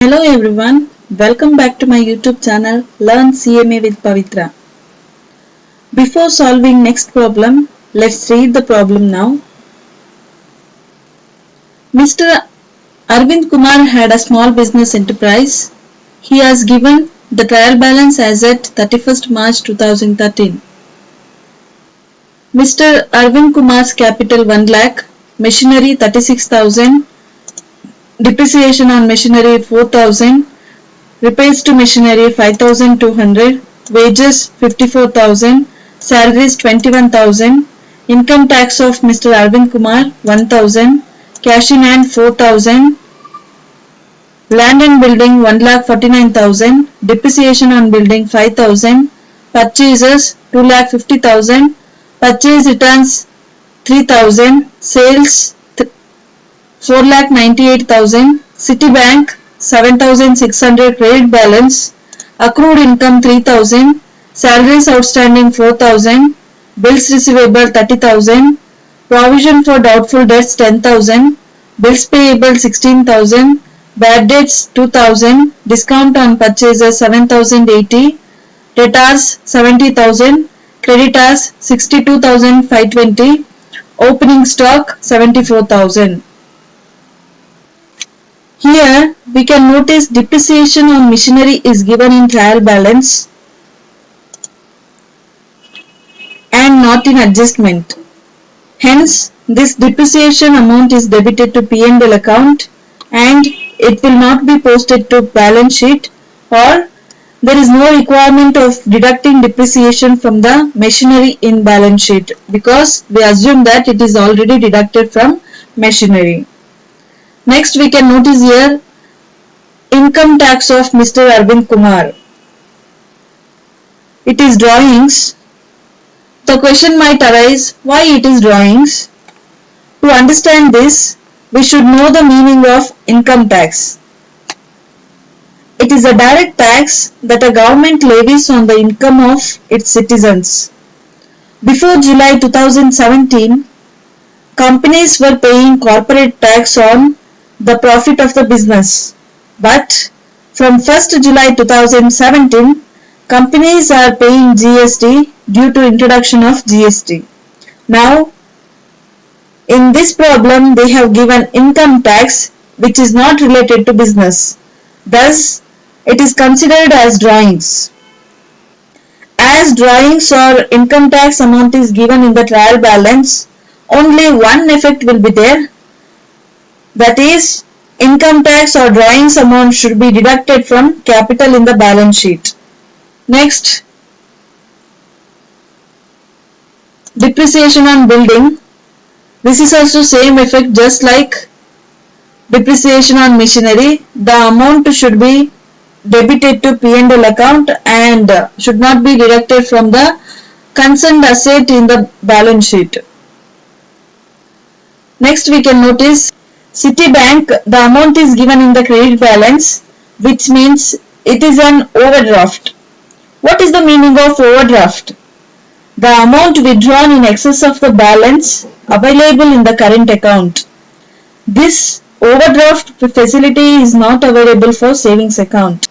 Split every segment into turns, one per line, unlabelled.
Hello everyone, welcome back to my YouTube channel Learn CMA with Pavithra. Before solving next problem, let's read the problem now. Mr. Arvind Kumar had a small business enterprise. He has given the trial balance as at 31st March 2013. Mr. Arvind Kumar's capital 1 lakh, machinery 36,000, depreciation on machinery 4,000, repairs to machinery 5,200, wages 54,000, salaries 21,000, income tax of Mr. Arvind Kumar 1,000, cash in hand 4,000, land and building 1,49,000, depreciation on building 5,000, purchases 2,50,000, purchase returns 3,000, sales 4,98,000, Citibank 7,600 credit balance, accrued income 3,000, salaries outstanding 4,000, bills receivable 30,000, provision for doubtful debts 10,000, bills payable 16,000, bad debts 2,000, discount on purchases 7,080, debtors 70,000, creditors 62,520, opening stock 74,000. Here we can notice depreciation on machinery is given in trial balance and not in adjustment. Hence, this depreciation amount is debited to P&L account and it will not be posted to balance sheet, or there is no requirement of deducting depreciation from the machinery in balance sheet because we assume that it is already deducted from machinery. Next we can notice here income tax of Mr. Arvind Kumar. It is drawings. The question might arise, why it is drawings? To understand this, we should know the meaning of income tax. It is a direct tax that a government levies on the income of its citizens. Before July 2017, companies were paying corporate tax on the profit of the business. But from 1st July 2017, companies are paying GST due to introduction of GST. Now, in this problem, they have given income tax which is not related to business. Thus, it is considered as drawings. As drawings or income tax amount is given in the trial balance, only one effect will be there. That is, income tax or drawings amount should be deducted from capital in the balance sheet. Next, depreciation on building. This is also same effect just like depreciation on machinery. The amount should be debited to P&L account and should not be deducted from the concerned asset in the balance sheet. Next we can notice Citibank, the amount is given in the credit balance, which means it is an overdraft. What is the meaning of overdraft? The amount withdrawn in excess of the balance available in the current account. This overdraft facility is not available for savings account.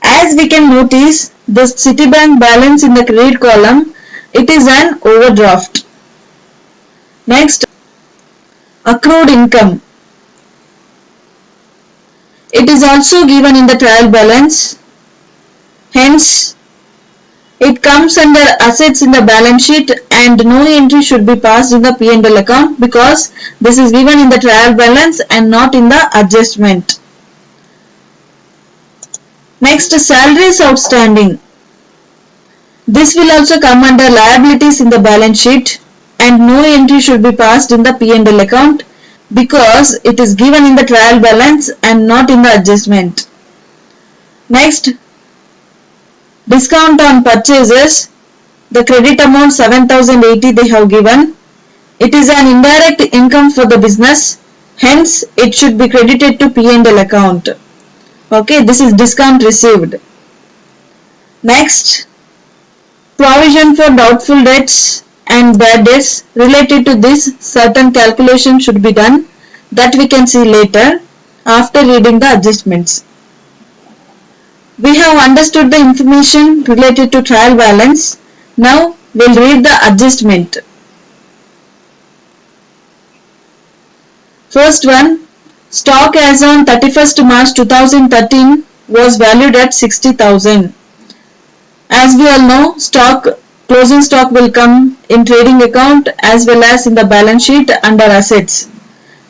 As we can notice, the Citibank balance in the credit column, it is an overdraft. Next, accrued income. It is also given in the trial balance. Hence, it comes under assets in the balance sheet and no entry should be passed in the P&L account because this is given in the trial balance and not in the adjustment. Next, salaries outstanding. This will also come under liabilities in the balance sheet and no entry should be passed in the P&L account because it is given in the trial balance and not in the adjustment. Next, discount on purchases. The credit amount 7,080 they have given. It is an indirect income for the business, hence it should be credited to P&L account. Okay, this is discount received. Next, provision for doubtful debts and bad debts. Related to this, certain calculation should be done that we can see later. after reading the adjustments. We have understood the information related to trial balance. Now we'll read the adjustment. First one, stock as on 31st March 2013 was valued at 60,000. As we all know, closing stock will come in trading account as well as in the balance sheet under assets.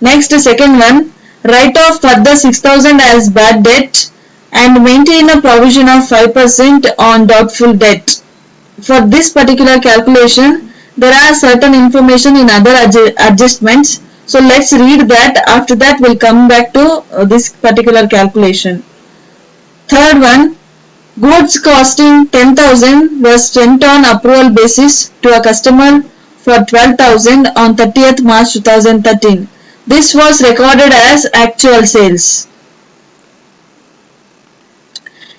Next, second one, write off further 6,000 as bad debt and maintain a provision of 5% on doubtful debt. For this particular calculation, there are certain information in other adjustments. So let's read that. After that, we'll come back to this particular calculation. Third one, goods costing 10,000 was sent on approval basis to a customer for 12,000 on 30th March 2013. This was recorded as actual sales.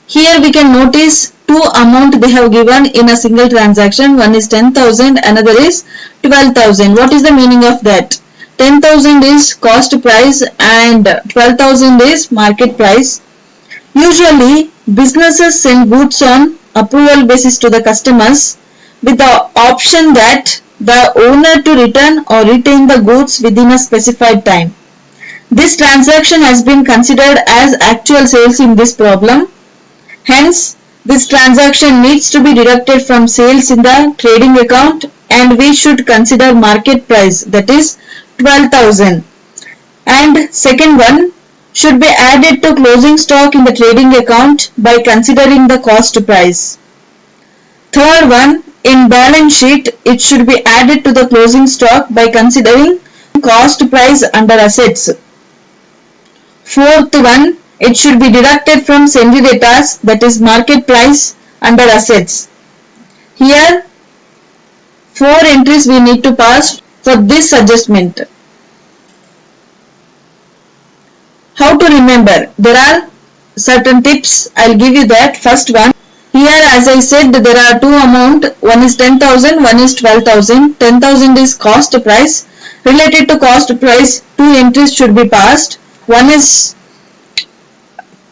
Here we can notice two amounts they have given in a single transaction. One is 10,000, another is 12,000. What is the meaning of that? 10,000 is cost price and 12,000 is market price. Usually, businesses send goods on approval basis to the customers with the option that the owner to return or retain the goods within a specified time. This transaction has been considered as actual sales in this problem. Hence, this transaction needs to be deducted from sales in the trading account and we should consider market price, that is 12,000. And second one should be added to closing stock in the trading account by considering the cost price. Third one, in balance sheet, it should be added to the closing stock by considering cost price under assets. Fourth one, it should be deducted from sundry debtors, that is market price under assets. Here, 4 entries we need to pass for this adjustment. How to remember? There are certain tips. I'll give you that. First one, here as I said, there are two amounts. One is 10,000, one is 12,000. 10,000 is cost price. Related to cost price, 2 entries should be passed. One is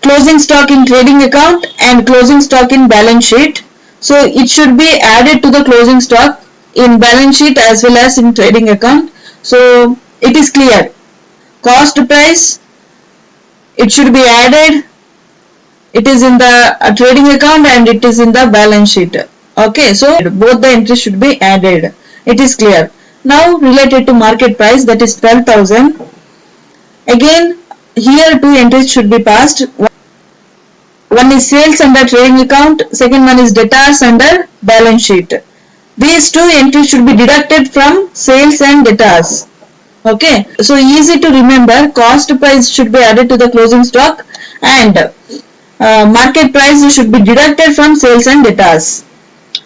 closing stock in trading account and closing stock in balance sheet. So it should be added to the closing stock in balance sheet as well as in trading account. So it is clear. Cost price, it should be added. It is in the trading account and it is in the balance sheet. Okay, so both the entries should be added. It is clear. Now related to market price, that is 12,000. Again, here 2 entries should be passed. One is sales under trading account, second one is debtors under balance sheet. These 2 entries should be deducted from sales and debtors. Okay, so easy to remember. Cost price should be added to the closing stock and market price should be deducted from sales and debtors.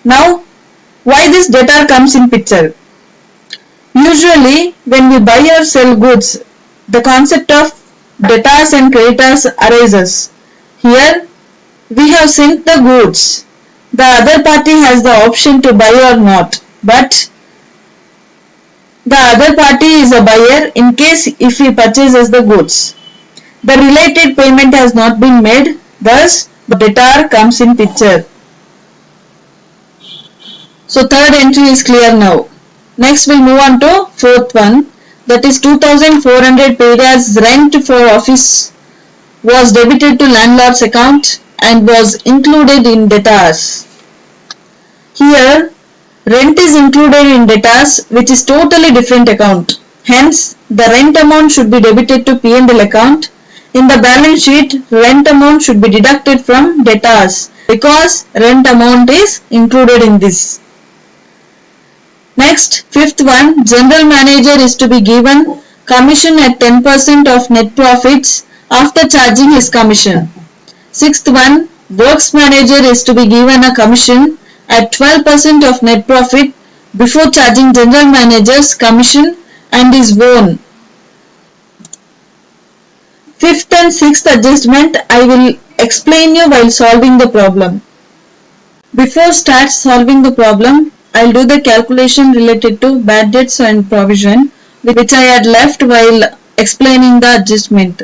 Now, why this debtor comes in picture? Usually, when we buy or sell goods, the concept of debtors and creditors arises. Here, we have sent the goods. The other party has the option to buy or not, but the other party is a buyer in case if he purchases the goods. The related payment has not been made, thus the debtor comes in picture. So third entry is clear now. Next we'll move on to fourth one, that is 2,400 paid as rent for office was debited to landlord's account and was included in debtors. Here, rent is included in debtors, which is totally different account. Hence, the rent amount should be debited to P&L account. In the balance sheet, rent amount should be deducted from debtors because rent amount is included in this. Next, fifth one, general manager is to be given commission at 10% of net profits after charging his commission. Sixth one, works manager is to be given a commission at 12% of net profit before charging general manager's commission and his own. Fifth and sixth adjustment I will explain you while solving the problem. Before start solving the problem, I'll do the calculation related to bad debts and provision which I had left while explaining the adjustment.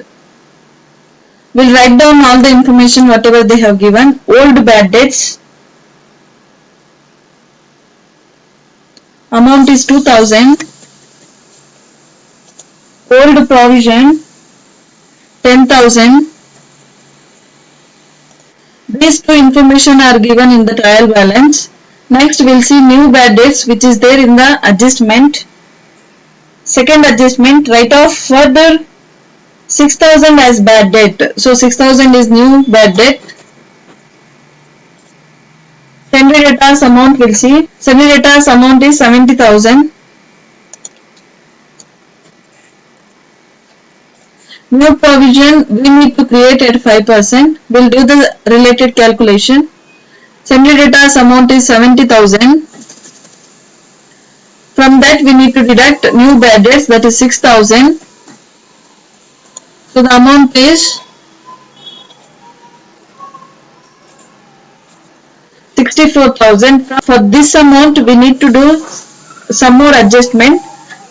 We'll write down all the information whatever they have given. Old bad debts. Amount is 2000. Old provision 10,000. These two information are given in the trial balance. Next we'll see new bad debts which is there in the adjustment. Second adjustment, write off further 6,000 as bad debt. So 6,000 is new bad debt. Sundry debtors amount we'll see. Sundry debtors amount is 70,000. New provision we need to create at 5%. We'll do the related calculation. Sundry debtors amount is 70,000. From that we need to deduct new bad debts, that is 6,000. So the amount is 64,000. For this amount we need to do some more adjustment,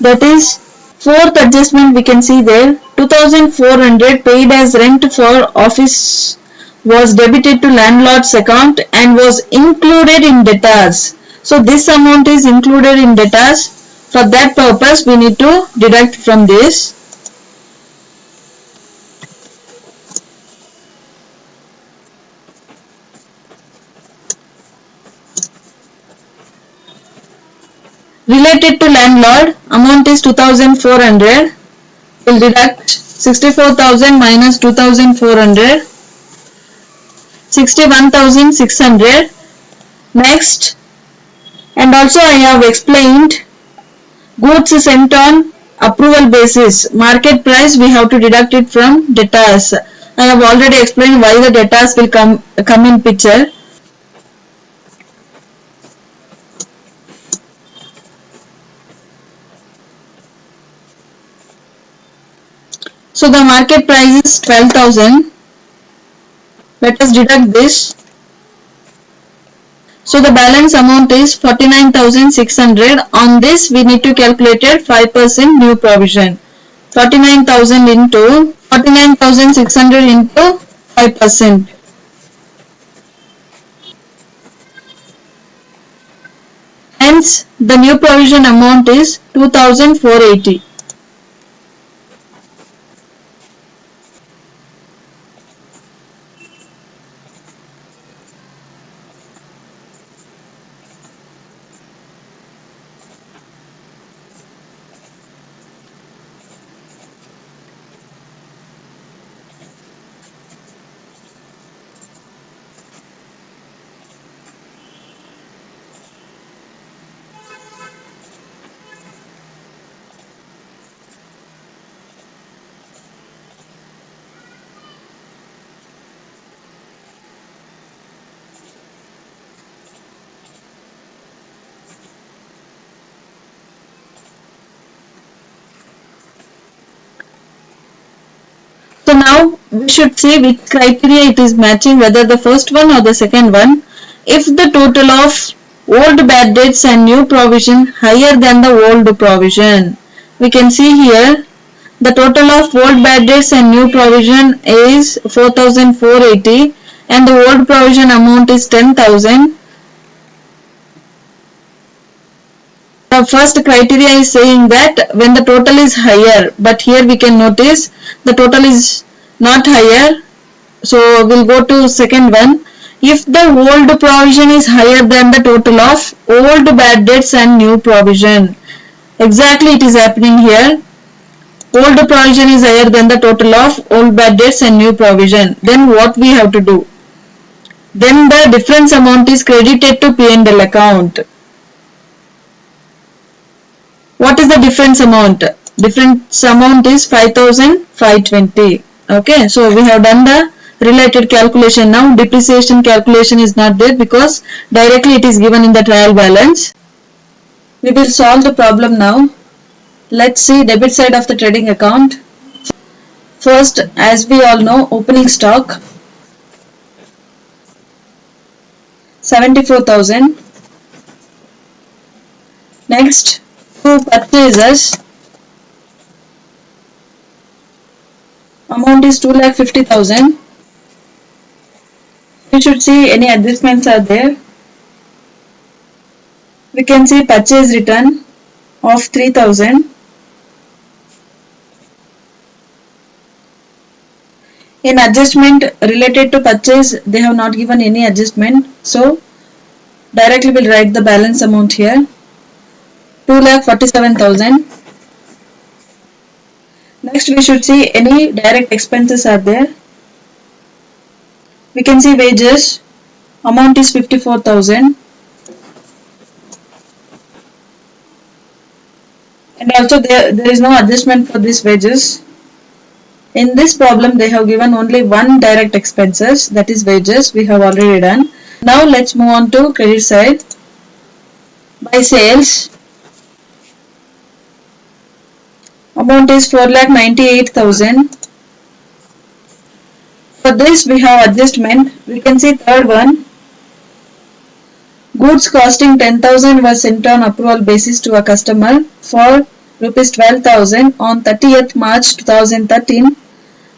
that is fourth adjustment we can see there. 2,400 paid as rent for office was debited to landlord's account and was included in debtors. So this amount is included in debtors. For that purpose we need to deduct from this. Related to landlord, amount is 2,400. We'll deduct 64,000 minus 2,400. 61,600. Next, and also I have explained goods sent on approval basis. Market price we have to deduct it from debtors. I have already explained why the debtors will come in picture. So the market price is 12,000. Let us deduct this. So the balance amount is 49,600. On this we need to calculate 5% new provision. 49,000 into 49,600 into 5%. Hence the new provision amount is 2,480. So now we should see which criteria it is matching, whether the first one or the second one. If the total of old bad debts and new provision higher than the old provision, we can see here the total of old bad debts and new provision is 4,480 and the old provision amount is 10,000. The first criteria is saying that when the total is higher, but here we can notice the total is not higher. So we'll go to second one. If the old provision is higher than the total of old bad debts and new provision, exactly it is happening here. Old provision is higher than the total of old bad debts and new provision. Then what we have to do? Then the difference amount is credited to P&L account. What is the difference amount? Difference amount is 5,520. Okay, so we have done the related calculation. Now depreciation calculation is not there because directly it is given in the trial balance. We will solve the problem now. Let's see debit side of the trading account. First, as we all know, opening stock 74,000. Next, two purchases Amount is 2,50,000. We should see any adjustments are there. We can see purchase return of 3,000. In adjustment related to purchase, they have not given any adjustment. So directly we'll write the balance amount here. 2,47,000. Next we should see any direct expenses are there. We can see wages. Amount is 54,000. And also there is no adjustment for these wages. In this problem they have given only one direct expenses, that is wages. We have already done. Now let's move on to credit side. By sales, amount is 4,98,000. For this we have adjustment. We can see third one. Goods costing 10,000 was sent on approval basis to a customer for rupees 12,000 on 30th March 2013.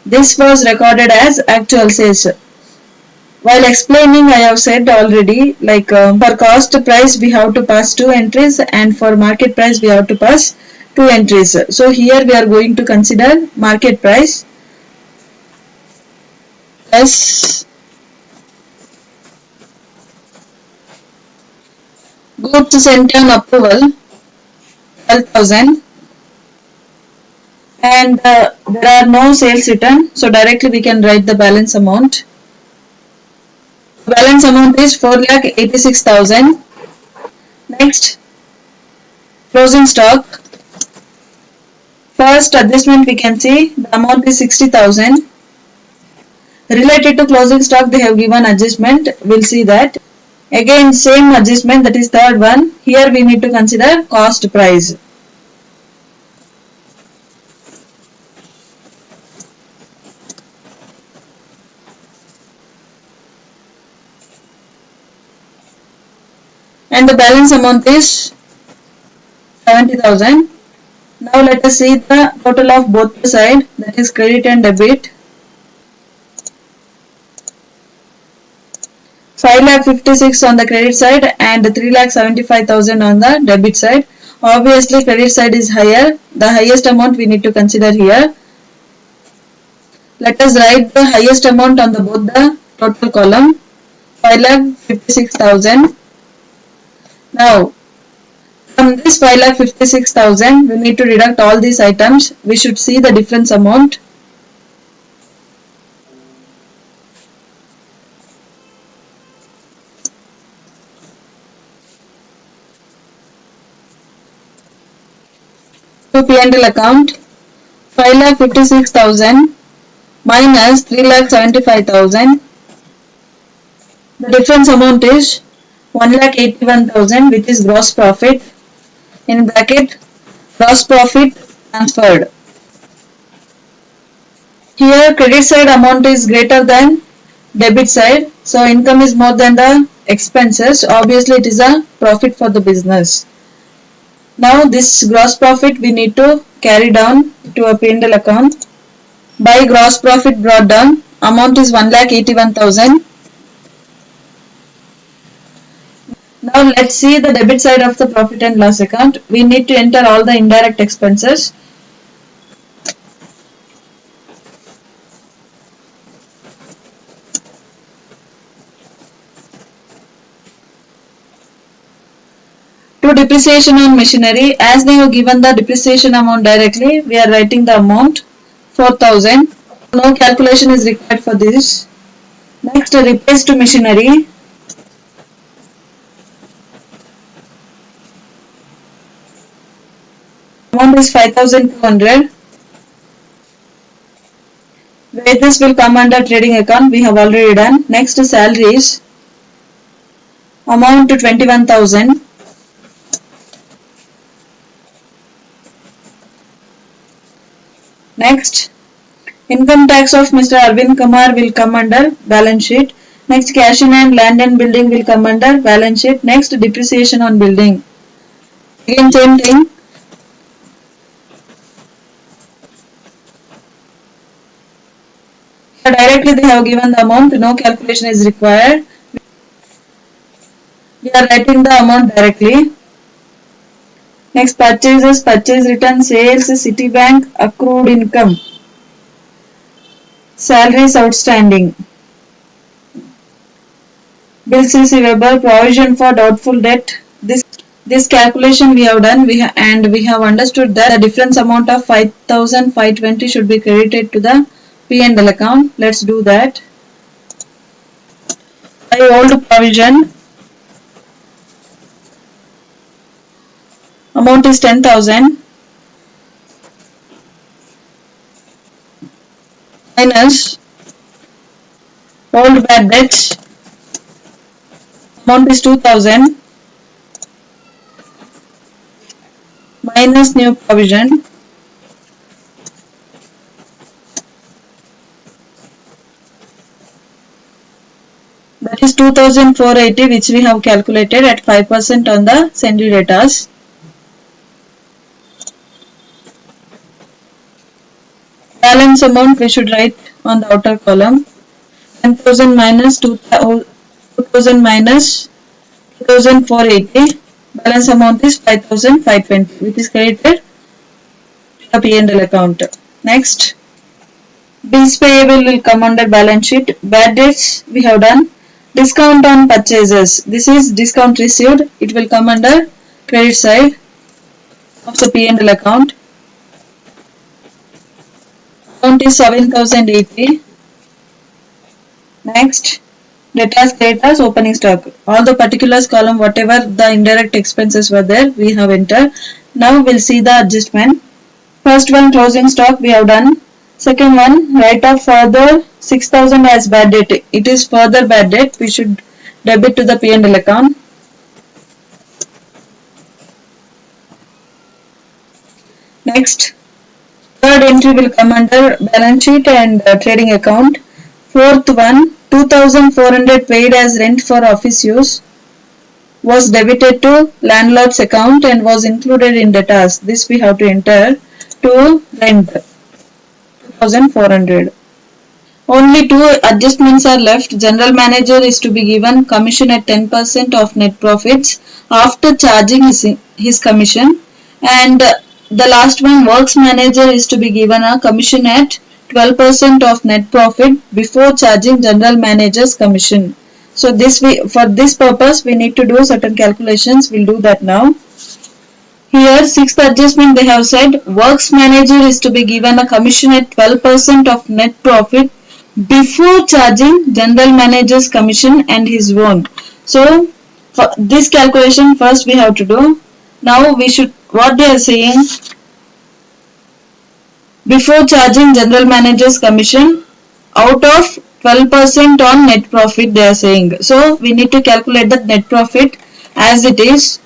This was recorded as actual sales. While explaining, I have said already, like for cost price we have to pass 2 entries, and for market price we have to pass 2 entries. So here we are going to consider market price as goods sent on approval 12,000, and there are no sales return, so directly we can write the balance amount. Balance amount is 4,86,000. Next, closing stock. First adjustment we can see the amount is 60,000. Related to closing stock they have given adjustment. We'll see that. Again same adjustment, that is third one. Here we need to consider cost price. And the balance amount is 70,000. Now let us see the total of both the side, that is credit and debit. 5,56,000 on the credit side and 3,75,000 on the debit side. Obviously credit side is higher. The highest amount we need to consider here. Let us write the highest amount on the both the total column, 5,56,000. Now from this 5,56,000 we need to deduct all these items. We should see the difference amount. To P&L account, 5,56,000 minus 3,75,000. The difference amount is 1,81,000, which is gross profit. In bracket, gross profit transferred. Here credit side amount is greater than debit side, so income is more than the expenses. Obviously it is a profit for the business. Now this gross profit we need to carry down to a P&L account. By gross profit brought down, amount is 1,81,000. Now let's see the debit side of the profit and loss account. We need to enter all the indirect expenses. To depreciation on machinery, as they have given the depreciation amount directly, we are writing the amount 4,000. No calculation is required for this. Next, repairs to machinery. Amount is 5,200. Wages will come under trading account. We have already done. Next, salaries. Amount to 21,000. Next, income tax of Mr. Arvind Kumar will come under balance sheet. Next, cash in and land and building will come under balance sheet. Next, depreciation on building. Again same thing. Directly they have given the amount, no calculation is required. We are writing the amount directly. Next, purchases, purchase return, sales, Citibank, accrued income, salaries outstanding, bills receivable, provision for doubtful debt. This calculation we have done, and we have understood that the difference amount of 5,520 should be credited to the P&L account. Let's do that. By old provision, amount is 10,000 minus old bad debts, amount is 2,000 minus new provision, that is 2,480, which we have calculated at 5% on the sundry debtors. Balance amount we should write on the outer column. 10,000 minus 2,000 minus 2,480. Balance amount is 5,520, which is credited to the P&L account. Next, bills payable will come under balance sheet. Bad debts we have done. Discount on purchases. This is discount received. It will come under credit side of the P&L account. Amount is 7,080. Next, debtors, creditors, opening stock. All the particulars column, whatever the indirect expenses were there, we have entered. Now we'll see the adjustment. First one, closing stock we have done. Second one, write off further 6,000 as bad debt. It is further bad debt. We should debit to the P&L account. Next, third entry will come under balance sheet and trading account. Fourth one, 2,400 paid as rent for office use was debited to landlord's account and was included in debtors. This we have to enter to rent, 2,400. Only two adjustments are left. General manager is to be given commission at 10% of net profits after charging his commission, and the last one, works manager is to be given a commission at 12% of net profit before charging general manager's commission. So for this purpose we need to do certain calculations. We'll do that now. Here, sixth adjustment they have said works manager is to be given a commission at 12% of net profit before charging general manager's commission and his own. So for this calculation first we have to do. Now what they are saying, before charging general manager's commission out of 12% on net profit they are saying. So we need to calculate the net profit as it is.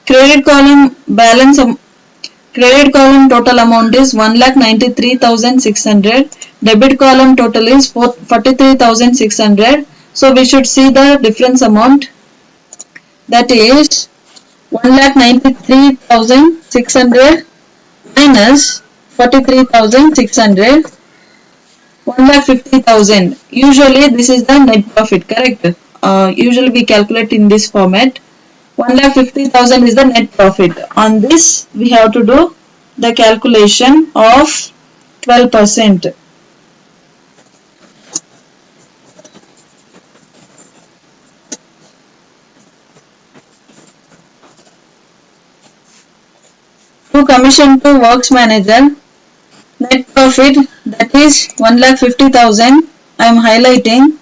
Credit column balance, credit column total amount is 1,93,600. Debit column total is 43,600. So we should see the difference amount, that is 1,93,600 minus 43,600, 1,50,000. Usually this is the net profit, correct? Usually we calculate in this format. 1,50,000 is the net profit. On this we have to do the calculation of 12%. To commission to works manager, net profit, that is 1,50,000. I am highlighting.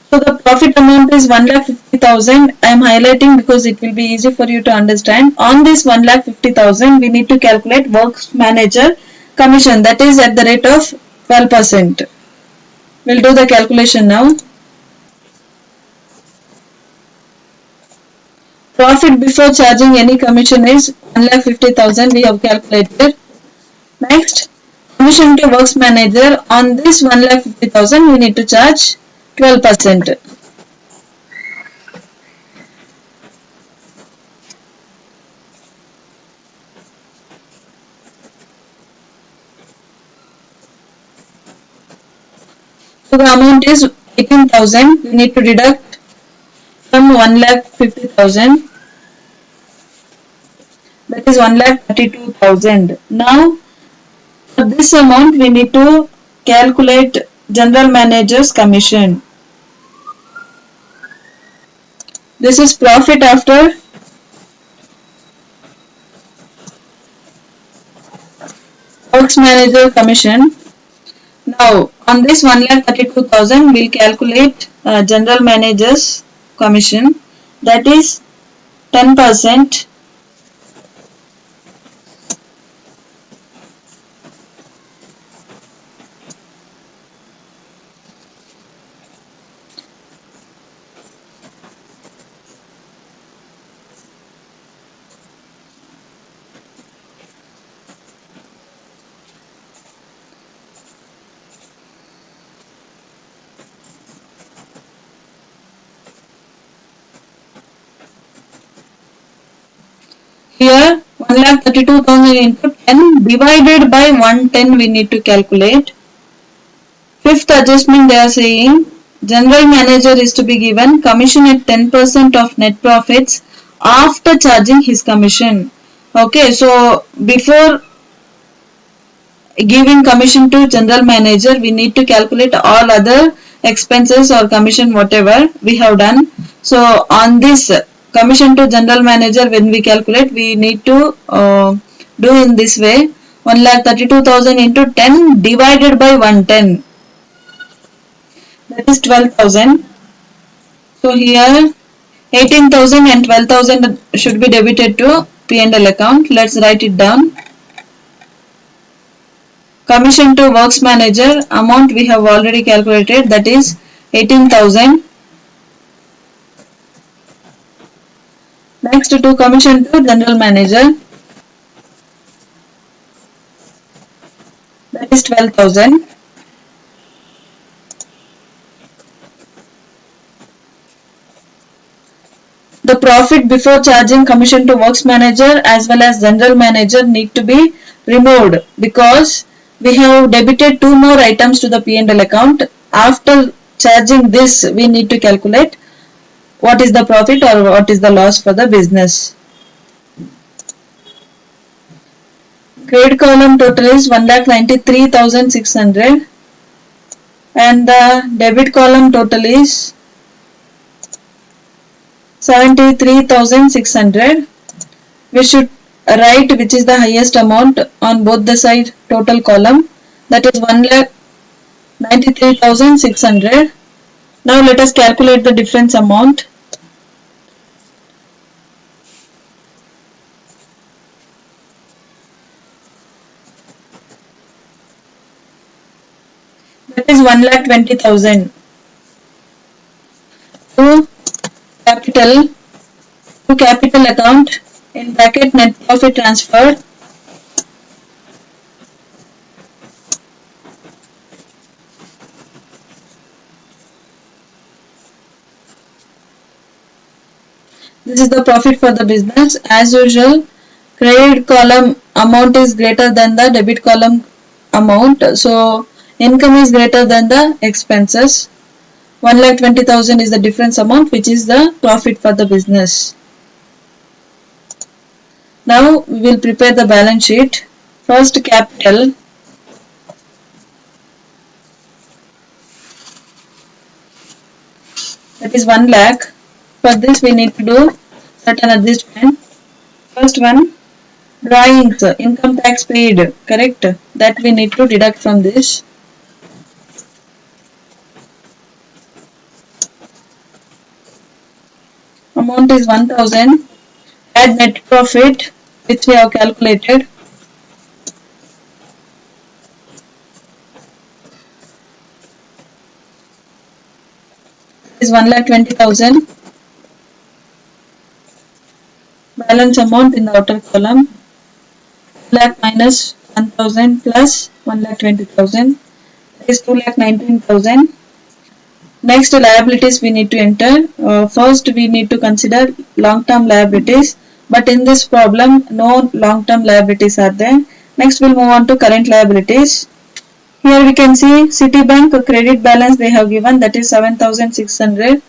So the profit amount is 1,50,000. I am highlighting because it will be easy for you to understand. On this 1,50,000, we need to calculate works manager commission, that is at the rate of 12%. We'll do the calculation now. Profit before charging any commission is 1,50,000. We have calculated. Next, commission to works manager. On this 1,50,000, we need to charge 12%. So the amount is 18,000. We need to deduct from 1,50,000. That is 1,32,000. Now for this amount we need to calculate general manager's commission. This is profit after works manager commission. Now on this 1,32,000 we'll calculate general manager's commission, that is 10%. Here 1,32,000 into 10 divided by 110 we need to calculate. Fifth adjustment they are saying general manager is to be given commission at 10% of net profits after charging his commission. Okay, so before giving commission to general manager we need to calculate all other expenses or commission whatever we have done. So on this commission to general manager when we calculate we need to do in this way, 1,32,000 into 10 divided by 110, that is 12,000. So here 18,000 and 12,000 should be debited to P&L account. Let's write it down. Commission to works manager amount we have already calculated, that is 18,000. Next to commission to general manager, that is 12,000. The profit before charging commission to works manager as well as general manager need to be removed because we have debited two more items to the P&L account. After charging this we need to calculate what is the profit or what is the loss for the business. Credit column total is 1,93,600 and the debit column total is 73,600. We should write which is the highest amount on both the side total column, that is 1,93,600. Now let us calculate the difference amount. That is 1,20,000. To capital account in bracket net profit transfer, this is the profit for the business. As usual, credit column amount is greater than the debit column amount, so income is greater than the expenses. 1,20,000 is the difference amount which is the profit for the business. Now we will prepare the balance sheet. First capital, that is 1 lakh. For this we need to do certain adjustment. First one, drawings, income tax paid, correct, that we need to deduct from this. Amount is 1,000. Add net profit which we have calculated. Is 1,20,000. Balance amount in the outer column. 1 lakh minus 1,000 plus 1,20,000 is 2,19,000. Next liabilities we need to enter. First we need to consider long-term liabilities, but in this problem no long-term liabilities are there. Next we'll move on to current liabilities. Here we can see Citibank credit balance they have given, that is 7,600.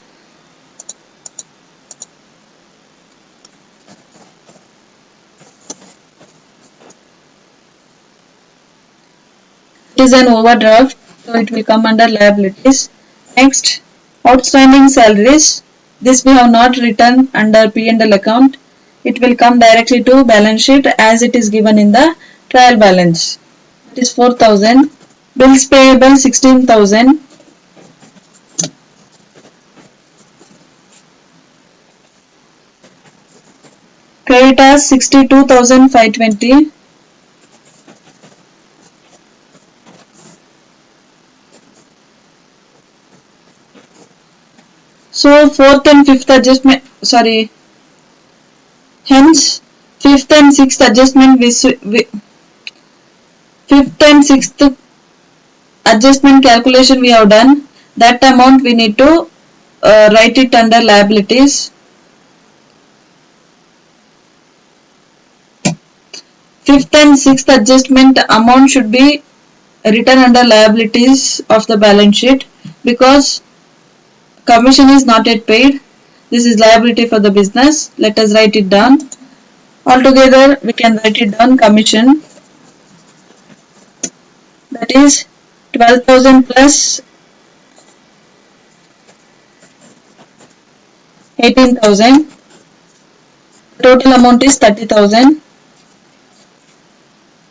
It is an overdraft, so it will come under liabilities. Next, outstanding salaries. This we have not written under P&L account. It will come directly to balance sheet as it is given in the trial balance. It is 4,000. Bills payable 16,000. Creditors 62,520. So fourth and fifth adjustment, hence fifth and sixth adjustment, fifth and sixth adjustment calculation we have done. That amount we need to write it under liabilities. Fifth and sixth adjustment amount should be written under liabilities of the balance sheet because commission is not yet paid. This is liability for the business. Let us write it down. Altogether we can write it down commission, that is 12,000 plus 18,000. Total amount is 30,000.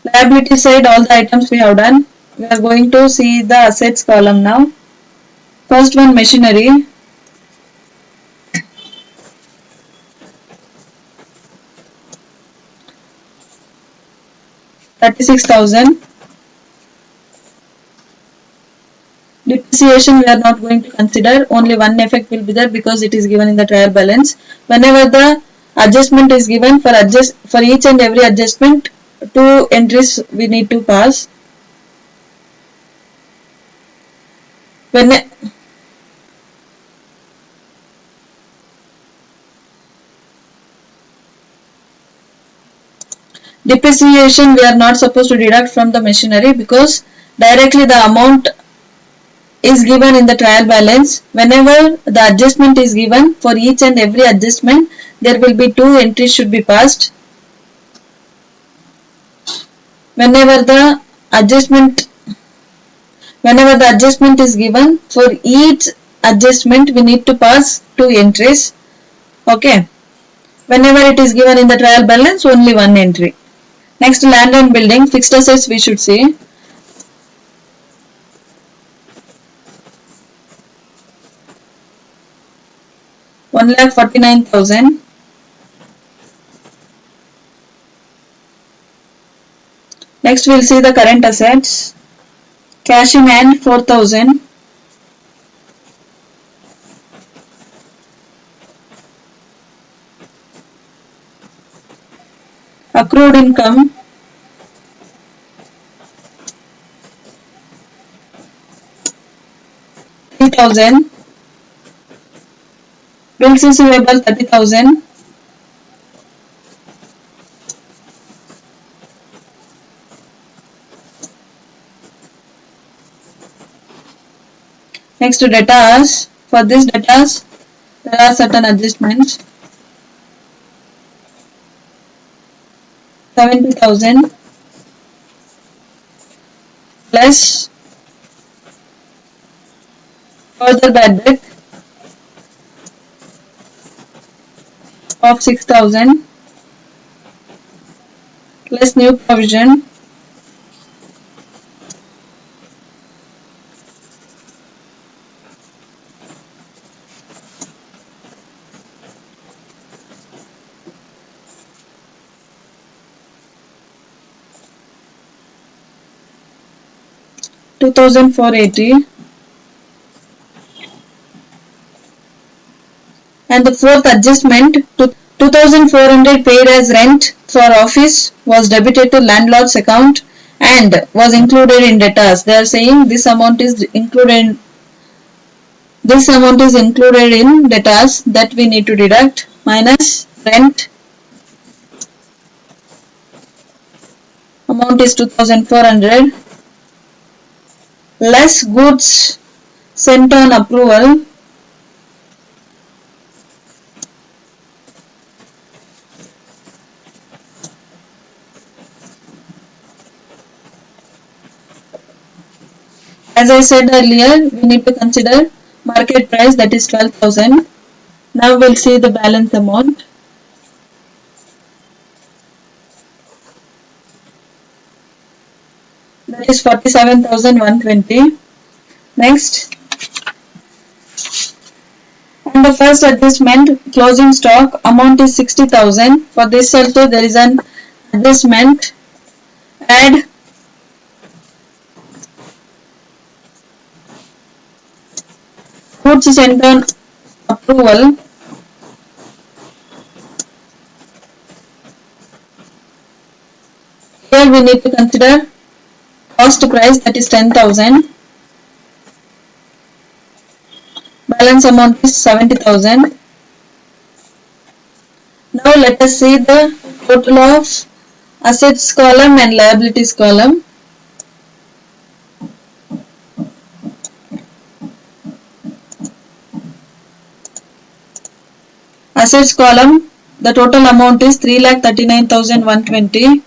Liability side, all the items we have done. We are going to see the assets column now. First one, machinery. $36,000. Depreciation we are not going to consider. Only one effect will be there because it is given in the trial balance. Whenever the adjustment is given, for each and every adjustment, 2 entries we need to pass. Depreciation we are not supposed to deduct from the machinery because directly the amount is given in the trial balance. Whenever the adjustment is given, for each and every adjustment there will be 2 entries should be passed. Whenever the adjustment is given, for each adjustment we need to pass 2 entries. Okay. Whenever it is given in the trial balance, only 1 entry. Next, land and building, fixed assets we should see. $1,49,000. Next, we'll see the current assets. Cash in hand 4,000. Accrued income 3,000. Bills receivable 30,000. Next to debtors. For this debtors, there are certain adjustments. 70,000 plus further bad debt of 6,000 plus new provision . 2,480. And the fourth adjustment, 2,400 paid as rent for office was debited to landlord's account and was included in debtors. They are saying this amount is included in debtors that we need to deduct minus rent. Amount is 2,400. less goods sent on approval, as I said earlier, we need to consider market price, that is 12,000. Now we'll see the balance amount. That is 47,120. Next, on the first adjustment, closing stock amount is 60,000. For this also there is an adjustment. Add goods sent on approval. Here we need to consider cost price, that is 10,000. Balance amount is 70,000. Now let us see the total of assets column and liabilities column. Assets column, the total amount is 3,39,120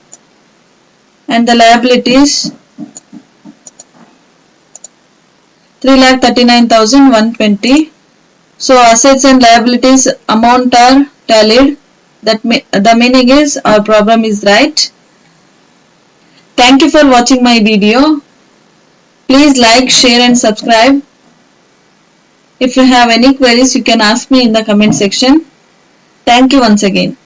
and the liabilities 3,39,120. So assets and liabilities amount are tallied. The meaning is our problem is right. Thank you for watching my video. Please like, share and subscribe. If you have any queries, you can ask me in the comment section. Thank you once again.